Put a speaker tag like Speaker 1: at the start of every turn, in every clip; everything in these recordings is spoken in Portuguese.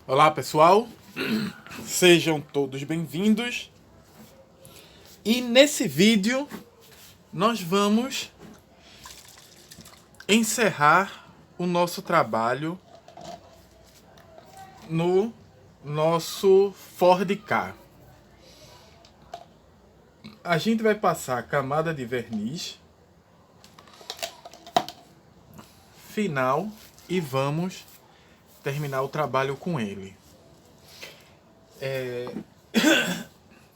Speaker 1: Olá pessoal, sejam todos bem-vindos. E nesse vídeo nós vamos encerrar o nosso trabalho no nosso Ford Ka. A gente vai passar a camada de verniz final e vamos terminar o trabalho com ele.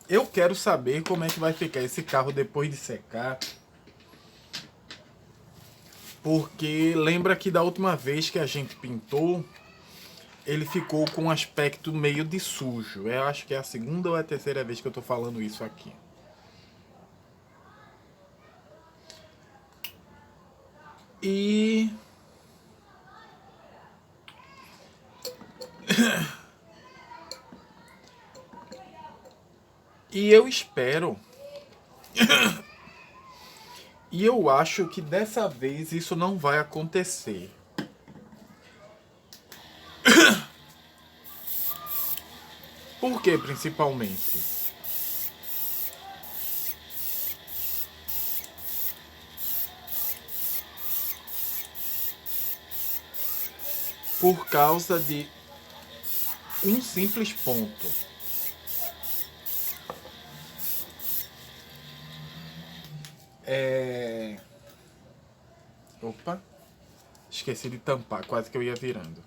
Speaker 1: Eu quero saber como é que vai ficar esse carro depois de secar. Porque lembra que da última vez que a gente pintou, ele ficou com um aspecto meio de sujo. Eu acho que é a segunda ou a terceira vez que eu tô falando isso aqui. E eu espero e eu acho que dessa vez isso não vai acontecer. Por que principalmente? Por causa de um simples ponto. Opa, esqueci de tampar, quase que eu ia virando.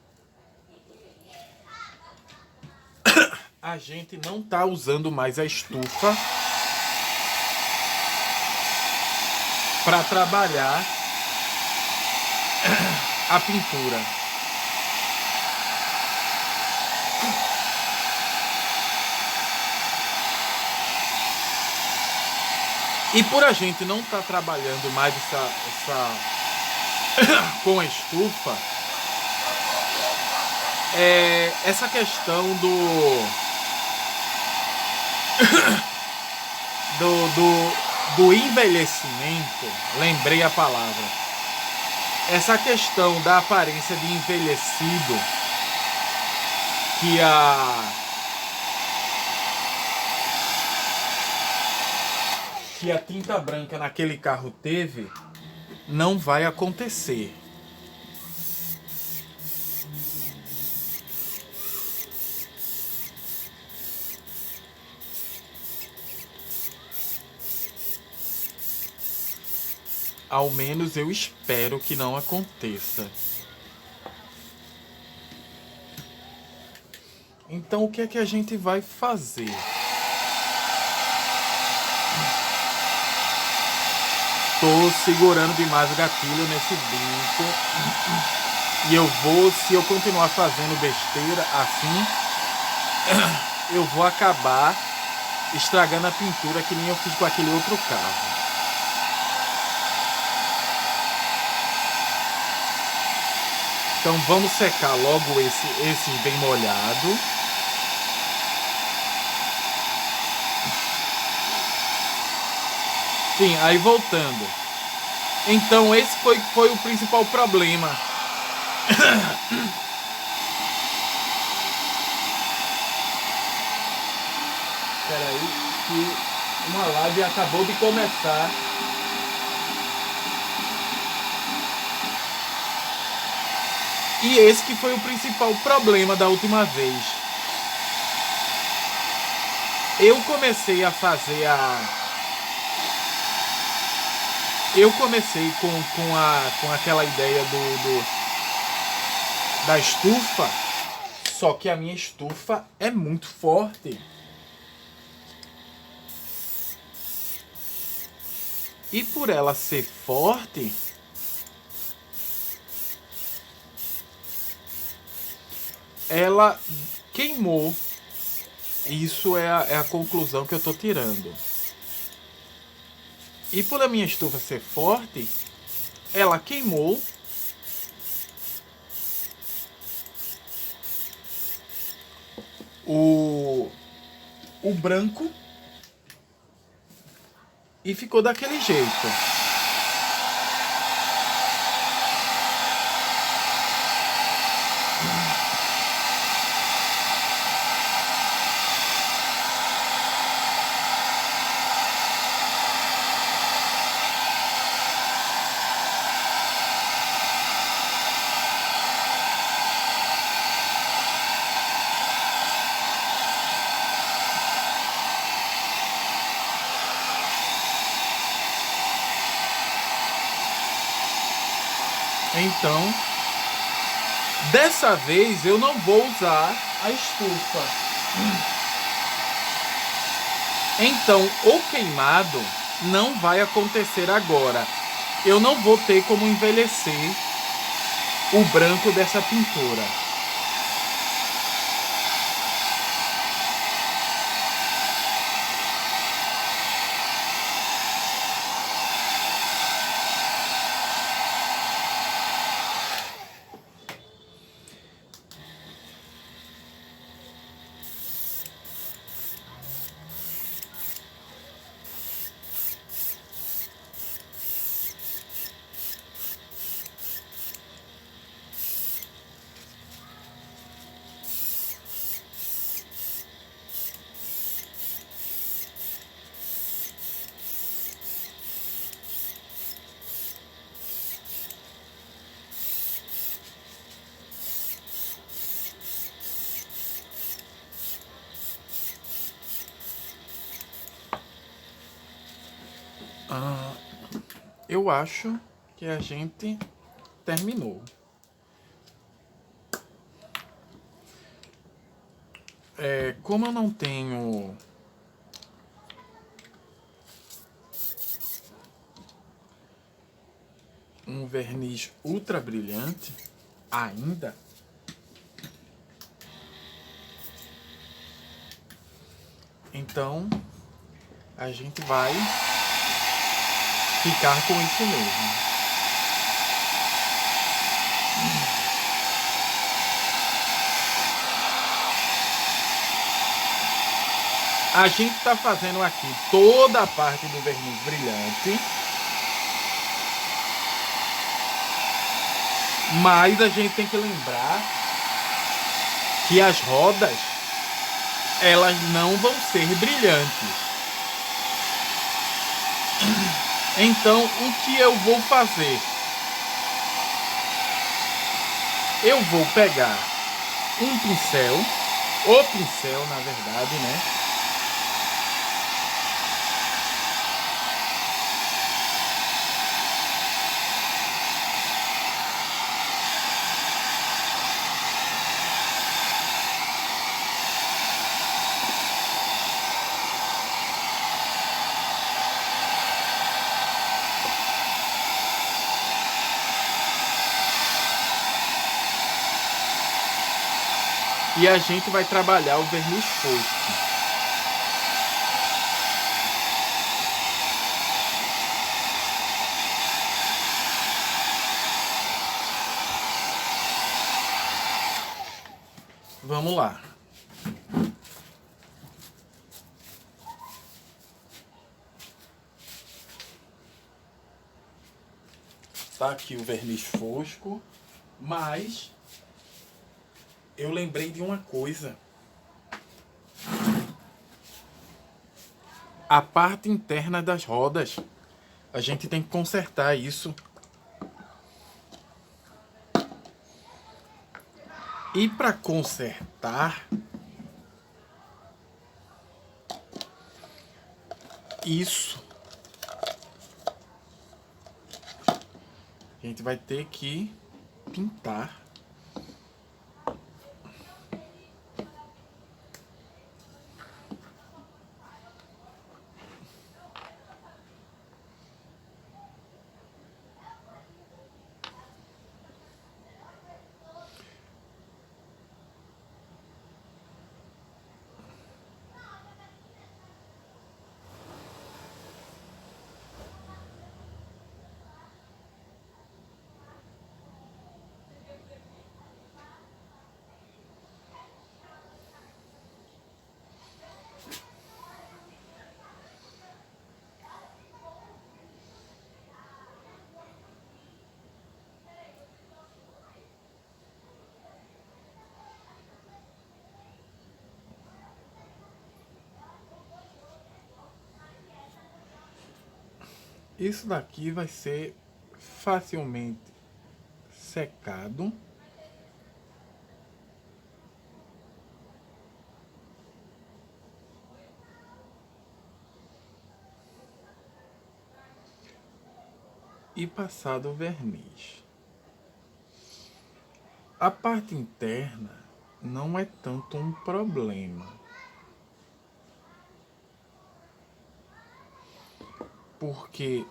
Speaker 1: A gente não tá usando mais a estufa para trabalhar a pintura. E por a gente não estar trabalhando mais com a estufa, essa questão do envelhecimento, lembrei a palavra, essa questão da aparência de envelhecido que a tinta branca naquele carro teve, não vai acontecer. Ao menos eu espero que não aconteça. Então o que é que a gente vai fazer? Tô segurando demais o gatilho nesse brinco. E eu vou, se eu continuar fazendo besteira assim, eu vou acabar estragando a pintura que nem eu fiz com aquele outro carro. Então vamos secar logo esse bem molhado. Sim, aí voltando. Então esse foi o principal problema. Espera aí, que uma live acabou de começar. E esse que foi o principal problema da última vez. Eu comecei a fazer Eu comecei com aquela ideia da estufa, só que a minha estufa é muito forte. E por ela ser forte, ela queimou. Isso é a conclusão que eu tô tirando. E por a minha estufa ser forte, ela queimou o branco e ficou daquele jeito. Então, dessa vez eu não vou usar a estufa. Então, o queimado não vai acontecer agora. Eu não vou ter como envelhecer o branco dessa pintura. Eu acho que a gente terminou. Como eu não tenho um verniz ultra brilhante ainda, então a gente vai ficar com isso mesmo. A gente está fazendo aqui toda a parte do verniz brilhante, mas a gente tem que lembrar que as rodas, elas não vão ser brilhantes. Então, o que eu vou fazer? Eu vou pegar um pincel, o pincel na verdade, né? E a gente vai trabalhar o verniz fosco. Vamos lá. Tá aqui o verniz fosco, mas eu lembrei de uma coisa. A parte interna das rodas, a gente tem que consertar isso. E para consertar isso, a gente vai ter que pintar. Isso daqui vai ser facilmente secado. E passado o verniz. A parte interna não é tanto um problema. Porque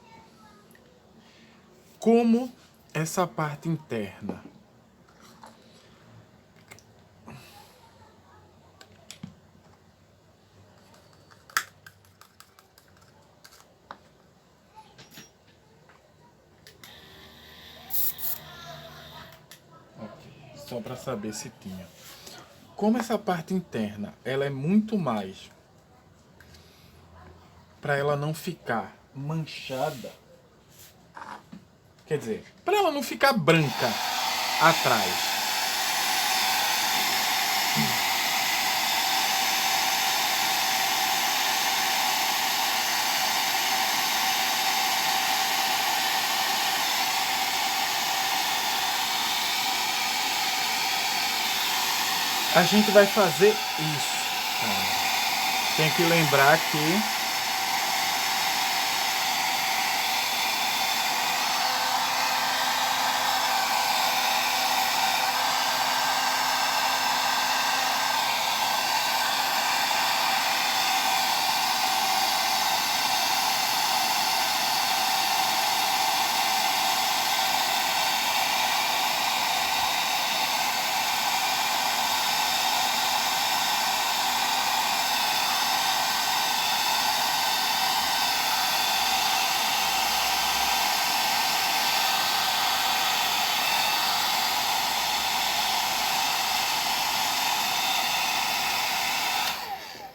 Speaker 1: como essa parte interna só para saber se tinha. Como essa parte interna, ela é muito mais para ela não ficar manchada, quer dizer, para ela não ficar branca atrás. A gente vai fazer isso. Tem que lembrar que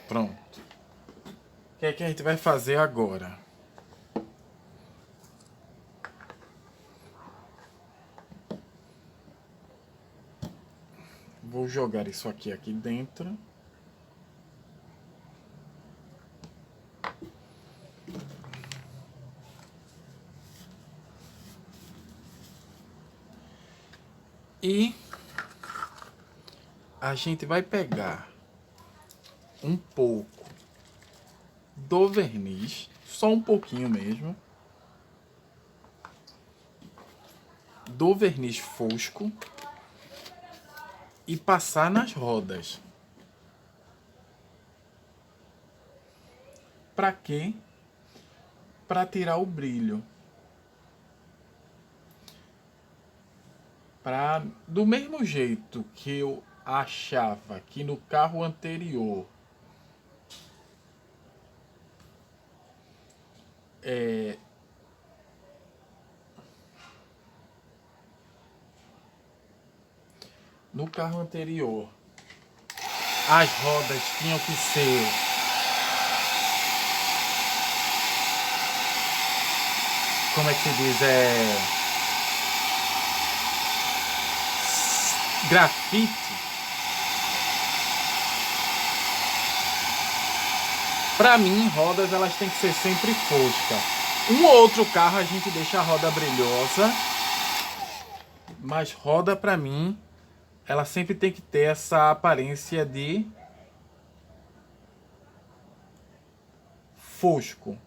Speaker 1: pronto. O que é que a gente vai fazer agora? Vou jogar isso aqui dentro. E a gente vai pegar um pouco do verniz, só um pouquinho mesmo, do verniz fosco e passar nas rodas. Para quê? Para tirar o brilho. Do mesmo jeito que eu achava que no carro anterior as rodas tinham que ser como é que se diz? Grafite. Para mim, rodas elas têm que ser sempre fosca. Um ou outro carro a gente deixa a roda brilhosa, mas roda para mim, ela sempre tem que ter essa aparência de fosco.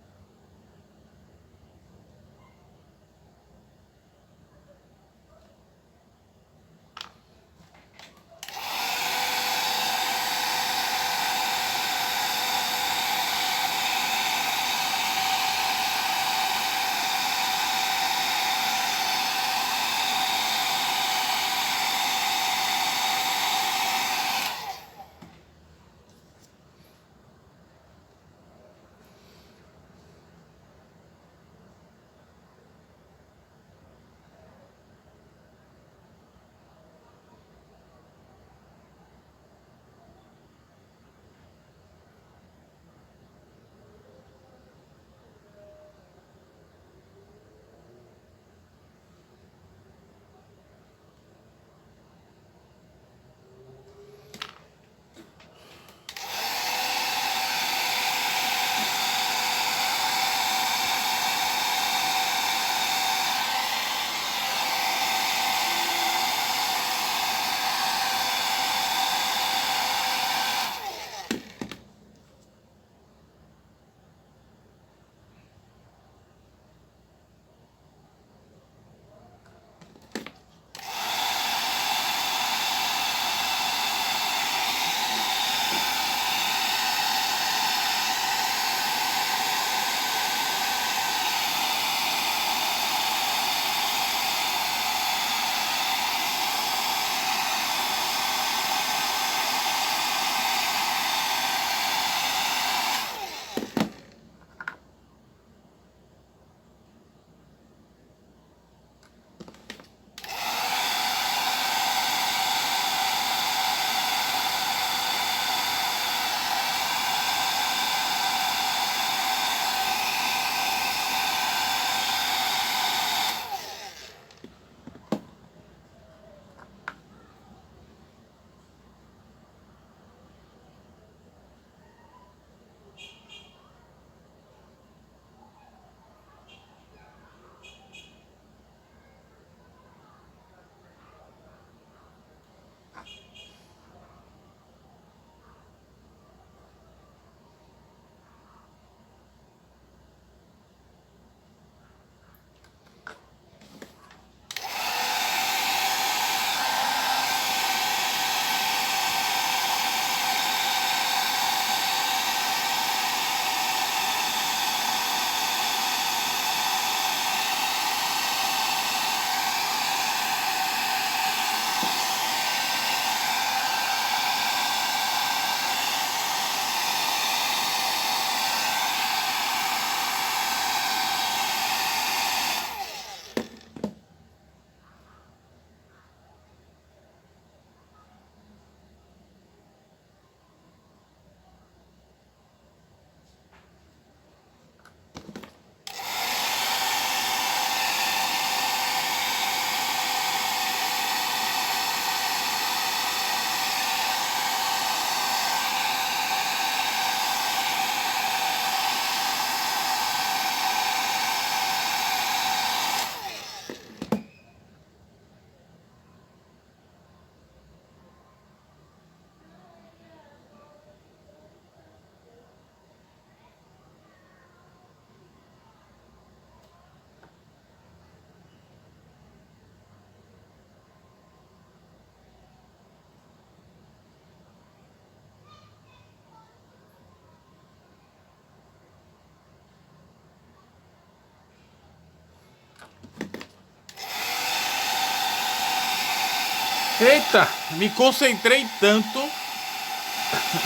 Speaker 1: Eita, me concentrei tanto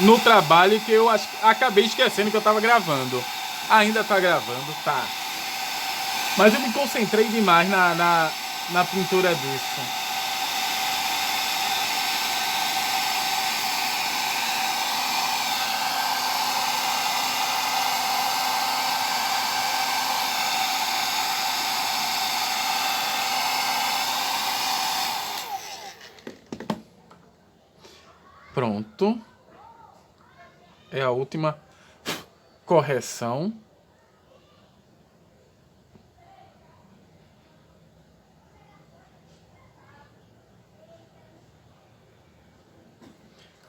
Speaker 1: no trabalho que eu acabei esquecendo que eu tava gravando. Ainda tá gravando, tá. Mas eu me concentrei demais na pintura disso. Pronto. É a última correção.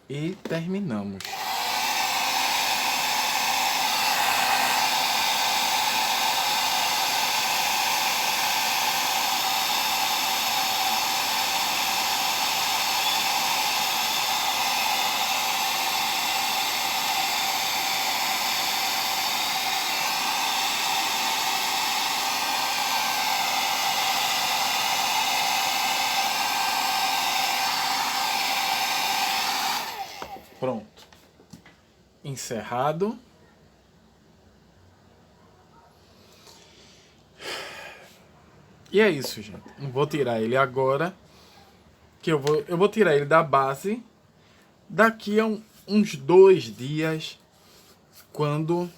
Speaker 1: E terminamos. Pronto. Encerrado. E é isso, gente. Não vou tirar ele agora. Que eu vou tirar ele da base daqui a uns 2 dias, quando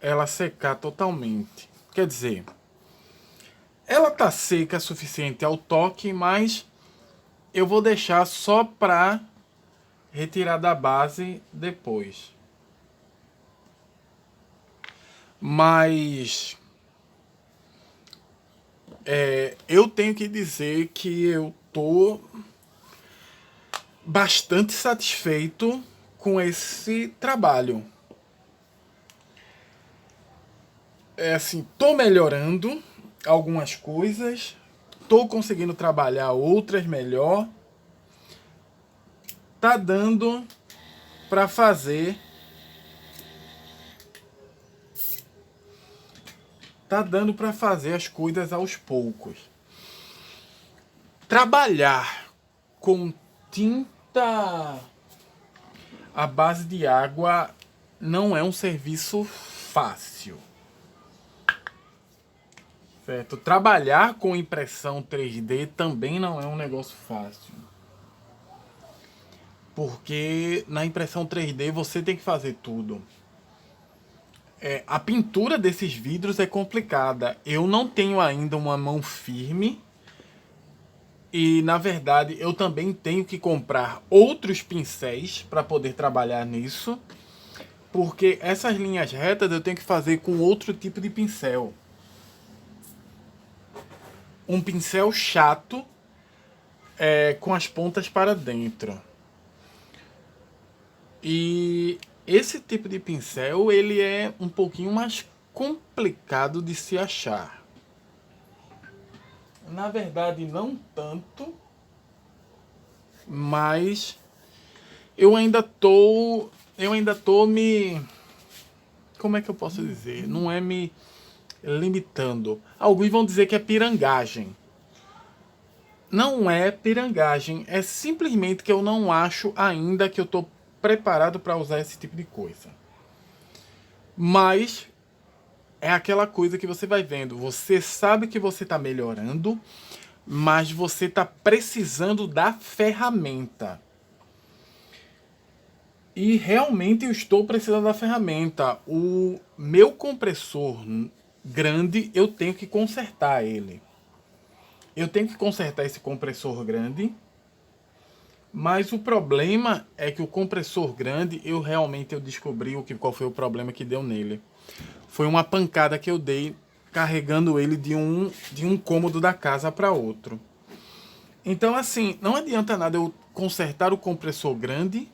Speaker 1: ela secar totalmente. Quer dizer, ela tá seca o suficiente ao toque, mas eu vou deixar só para retirar da base depois. Mas eu tenho que dizer que eu tô bastante satisfeito com esse trabalho. Assim, tô melhorando algumas coisas, tô conseguindo trabalhar outras melhor. Tá dando para fazer. Tá dando para fazer as coisas aos poucos. Trabalhar com tinta à base de água não é um serviço fácil. Certo? Trabalhar com impressão 3D também não é um negócio fácil. Porque na impressão 3D você tem que fazer tudo. A pintura desses vidros é complicada. Eu não tenho ainda uma mão firme. E na verdade eu também tenho que comprar outros pincéis para poder trabalhar nisso. Porque essas linhas retas eu tenho que fazer com outro tipo de pincel. Um pincel chato, com as pontas para dentro. E esse tipo de pincel ele é um pouquinho mais complicado de se achar. Na verdade não tanto, mas eu ainda tô me, como é que eu posso dizer? Não é me limitando. Alguns vão dizer que é pirangagem. Não é pirangagem, é simplesmente que eu não acho ainda que eu tô preparado para usar esse tipo de coisa. Mas é aquela coisa que você vai vendo. Você sabe que você está melhorando, mas você está precisando da ferramenta. E realmente eu estou precisando da ferramenta. O meu compressor grande, eu tenho que consertar ele. Eu tenho que consertar esse compressor grande. Mas o problema é que o compressor grande, eu descobri qual foi o problema que deu nele. Foi uma pancada que eu dei carregando ele de um cômodo da casa para outro. Então, assim, não adianta nada eu consertar o compressor grande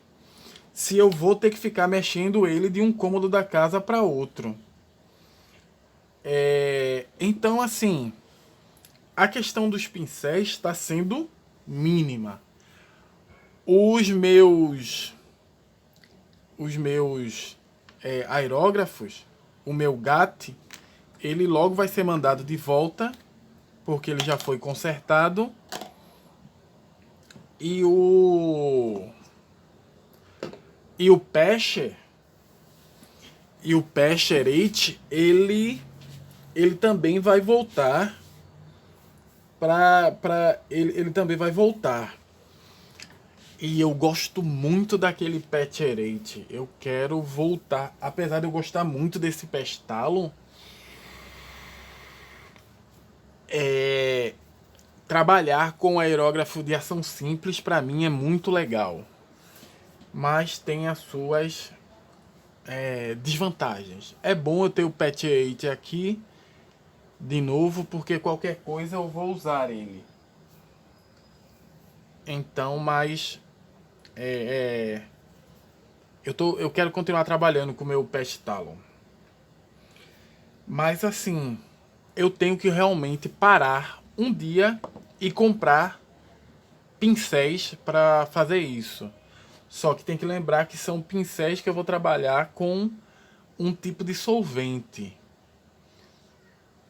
Speaker 1: se eu vou ter que ficar mexendo ele de um cômodo da casa para outro. Então, assim, a questão dos pincéis está sendo mínima. Os meus aerógrafos, o meu GAT, ele logo vai ser mandado de volta, porque ele já foi consertado. E o Pescher, e o Pescherite, ele também vai voltar ele também vai voltar. E eu gosto muito daquele Pescherite. Eu quero voltar, apesar de eu gostar muito desse Pestalon. Trabalhar com aerógrafo de ação simples para mim é muito legal, mas tem as suas desvantagens. É bom eu ter o Pescherite aqui de novo, porque qualquer coisa eu vou usar ele. Então, mas eu quero continuar trabalhando com o meu Pestalon. Mas assim, eu tenho que realmente parar um dia e comprar pincéis para fazer isso. Só que tem que lembrar que são pincéis que eu vou trabalhar com um tipo de solvente.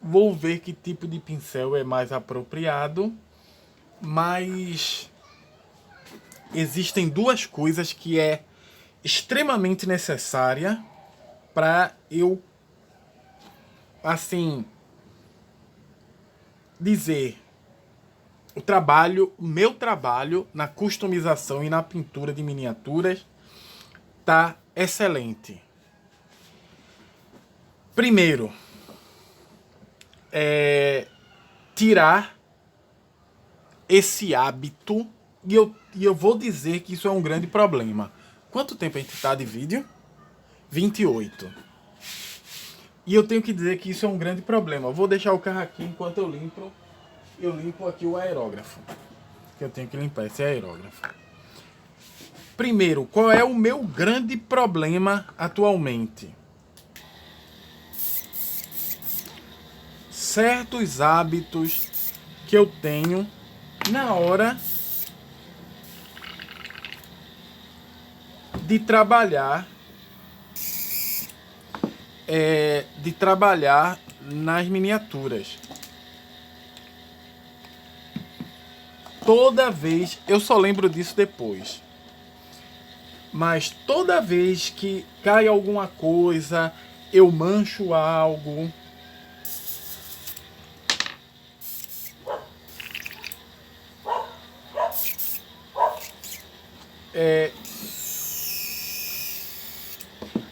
Speaker 1: Vou ver que tipo de pincel é mais apropriado, mas existem duas coisas que é extremamente necessária para eu, assim, dizer o meu trabalho na customização e na pintura de miniaturas tá excelente. Primeiro, tirar esse hábito, e eu vou dizer que isso é um grande problema. Quanto tempo a gente tá de vídeo? 28. E eu tenho que dizer que isso é um grande problema. Eu vou deixar o carro aqui enquanto eu limpo aqui o aerógrafo. Que eu tenho que limpar esse aerógrafo. Primeiro, qual é o meu grande problema atualmente? Certos hábitos que eu tenho na hora de trabalhar nas miniaturas. Toda vez, eu só lembro disso depois, mas toda vez que cai alguma coisa, eu mancho algo,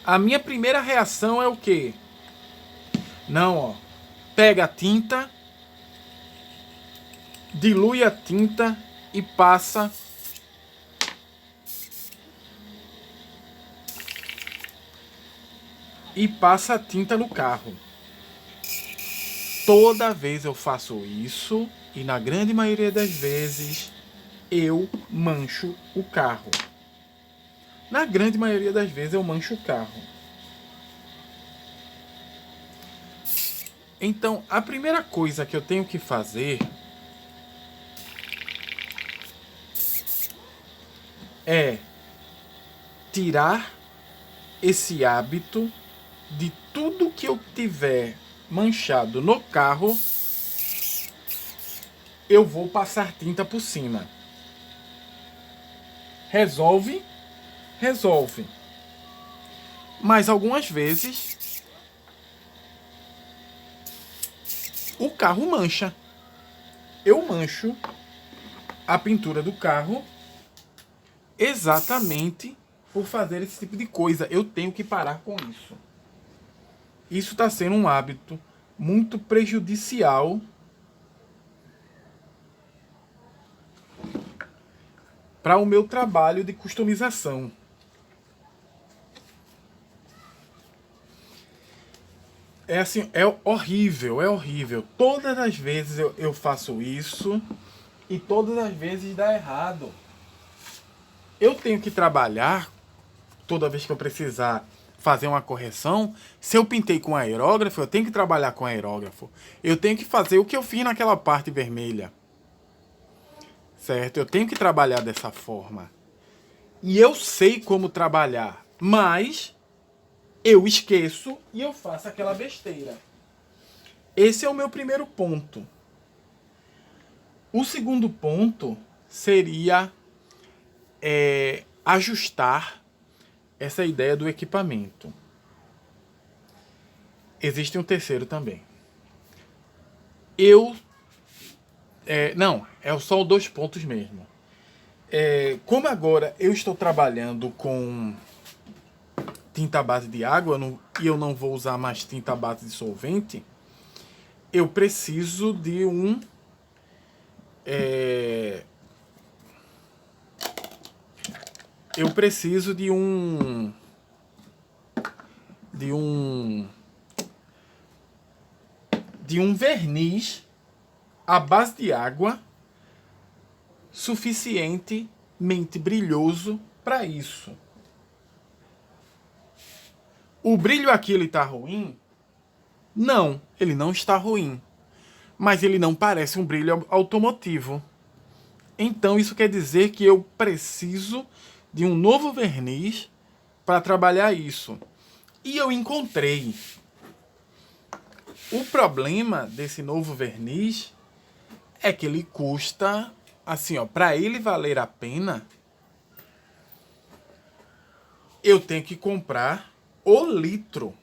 Speaker 1: a minha primeira reação é o quê? Não, ó. Pega a tinta, dilui a tinta e passa a tinta no carro. Toda vez eu faço isso e na grande maioria das vezes eu mancho o carro. Na grande maioria das vezes eu mancho o carro. Então, a primeira coisa que eu tenho que fazer é tirar esse hábito de tudo que eu tiver manchado no carro, eu vou passar tinta por cima. Resolve? Resolve. Mas algumas vezes o carro mancha. Eu mancho a pintura do carro exatamente por fazer esse tipo de coisa. Eu tenho que parar com isso. Isso está sendo um hábito muito prejudicial para o meu trabalho de customização. É assim, é horrível, é horrível. Todas as vezes eu faço isso e todas as vezes dá errado. Eu tenho que trabalhar toda vez que eu precisar fazer uma correção. Se eu pintei com aerógrafo, eu tenho que trabalhar com aerógrafo. Eu tenho que fazer o que eu fiz naquela parte vermelha. Certo? Eu tenho que trabalhar dessa forma. E eu sei como trabalhar, mas eu esqueço e eu faço aquela besteira. Esse é o meu primeiro ponto. O segundo ponto seria ajustar essa ideia do equipamento. Existe um terceiro também. Não, é só 2 pontos mesmo. Como agora eu estou trabalhando com tinta à base de água e eu não vou usar mais tinta à base de solvente, eu preciso de um verniz à base de água suficientemente brilhoso para isso. O brilho aqui ele está ruim? Não, ele não está ruim. Mas ele não parece um brilho automotivo. Então isso quer dizer que eu preciso de um novo verniz para trabalhar isso. E eu encontrei. O problema desse novo verniz é que ele custa, assim, ó, para ele valer a pena, eu tenho que comprar o litro.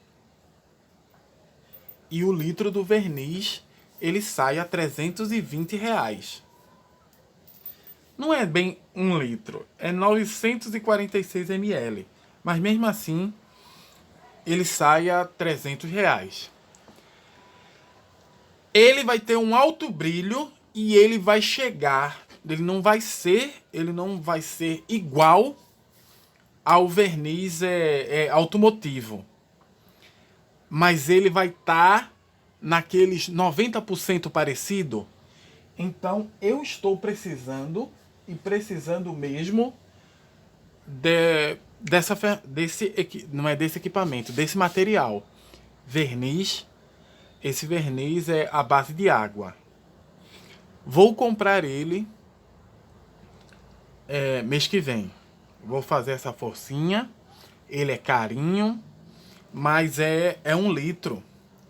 Speaker 1: E o litro do verniz, ele sai a R$320. Não é bem 1 litro, é 946 ml. Mas mesmo assim, ele sai a R$300. Ele vai ter um alto brilho e ele vai chegar, ele não vai ser igual ao verniz automotivo. Mas ele vai estar naqueles 90% parecido. Então eu estou precisando mesmo não é desse equipamento, desse material. Verniz. Esse verniz é à base de água. Vou comprar ele mês que vem. Vou fazer essa forcinha. Ele é carinho, mas é 1 litro,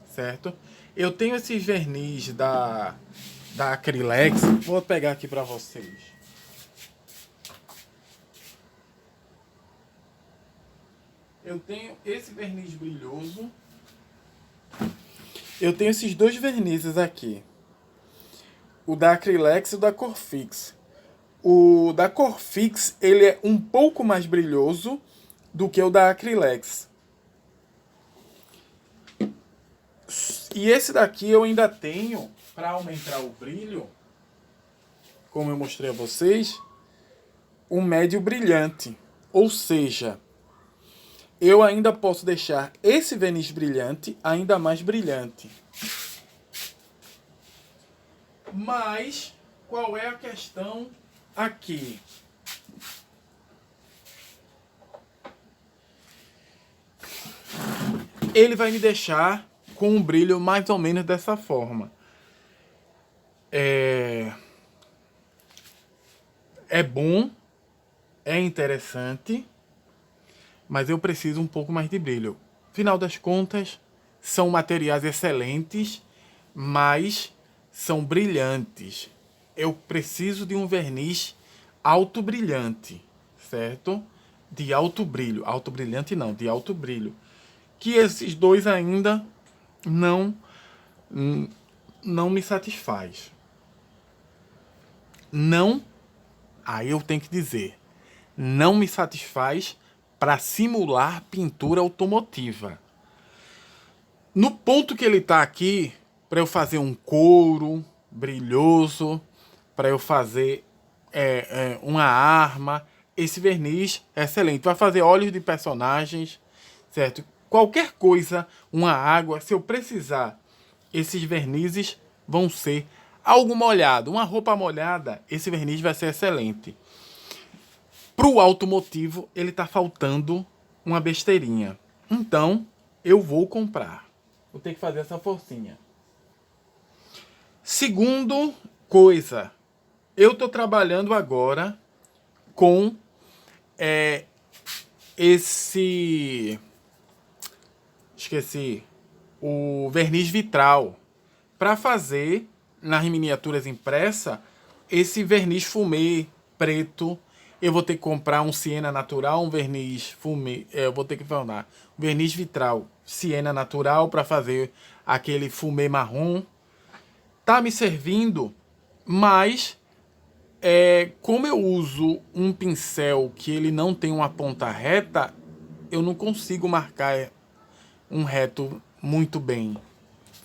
Speaker 1: certo? Eu tenho esses verniz da Acrylex. Vou pegar aqui para vocês. Eu tenho esse verniz brilhoso. Eu tenho esses 2 vernizes aqui. O da Acrylex e o da Corfix. O da Corfix, ele é um pouco mais brilhoso do que o da Acrylex. E esse daqui eu ainda tenho, para aumentar o brilho, como eu mostrei a vocês, um médio brilhante. Ou seja, eu ainda posso deixar esse verniz brilhante ainda mais brilhante. Mas qual é a questão aqui? Ele vai me deixar com um brilho mais ou menos dessa forma. É bom, é interessante, mas eu preciso um pouco mais de brilho. Final das contas, são materiais excelentes, mas são brilhantes. Eu preciso de um verniz alto brilhante, certo? De alto brilho. Alto brilhante não, de alto brilho. Que esses 2 ainda não me satisfaz. Não, aí eu tenho que dizer, não me satisfaz para simular pintura automotiva. No ponto que ele está aqui, para eu fazer um couro brilhoso, para eu fazer uma arma, esse verniz é excelente. Vai fazer olhos de personagens, certo? Qualquer coisa, uma água, se eu precisar, esses vernizes vão ser algo molhado, uma roupa molhada, esse verniz vai ser excelente. Para o automotivo, ele está faltando uma besteirinha. Então, eu vou comprar. Vou ter que fazer essa forcinha. Segundo coisa, eu estou trabalhando agora com o verniz vitral, para fazer nas miniaturas impressas esse verniz fumê preto eu vou ter que comprar um siena natural, um verniz fumê, eu vou ter que falar, um verniz vitral siena natural para fazer aquele fumê marrom. Tá me servindo, mas como eu uso um pincel que ele não tem uma ponta reta, eu não consigo marcar um reto muito bem.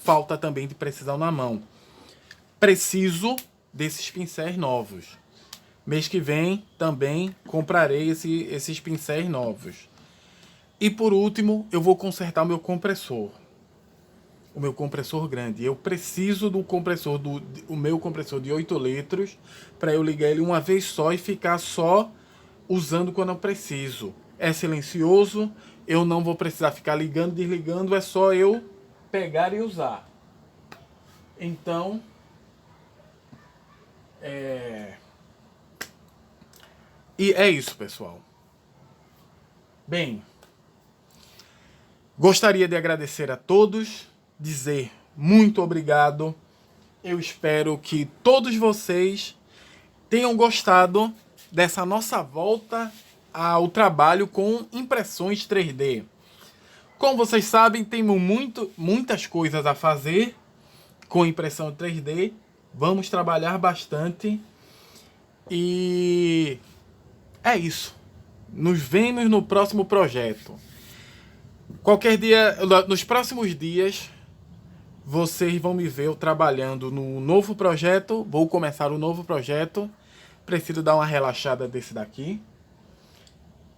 Speaker 1: Falta também de precisão na mão. Preciso desses pincéis novos. Mês que vem também comprarei esses pincéis novos. E por último, eu vou consertar o meu compressor. O meu compressor grande. Eu preciso do compressor, o meu compressor de 8 litros, para eu ligar ele uma vez só e ficar só usando quando eu preciso. É silencioso, eu não vou precisar ficar ligando, desligando, é só eu pegar e usar. Então, e é isso, pessoal. Bem, gostaria de agradecer a todos, dizer muito obrigado. Eu espero que todos vocês tenham gostado dessa nossa volta ao trabalho com impressões 3D. Como vocês sabem, temos muitas coisas a fazer com impressão 3D. Vamos trabalhar bastante. E é isso. Nos vemos no próximo projeto. Qualquer dia, nos próximos dias, vocês vão me ver eu trabalhando no novo projeto. Vou começar um novo projeto. Preciso dar uma relaxada desse daqui.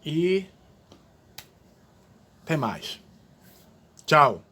Speaker 1: E até mais. Tchau.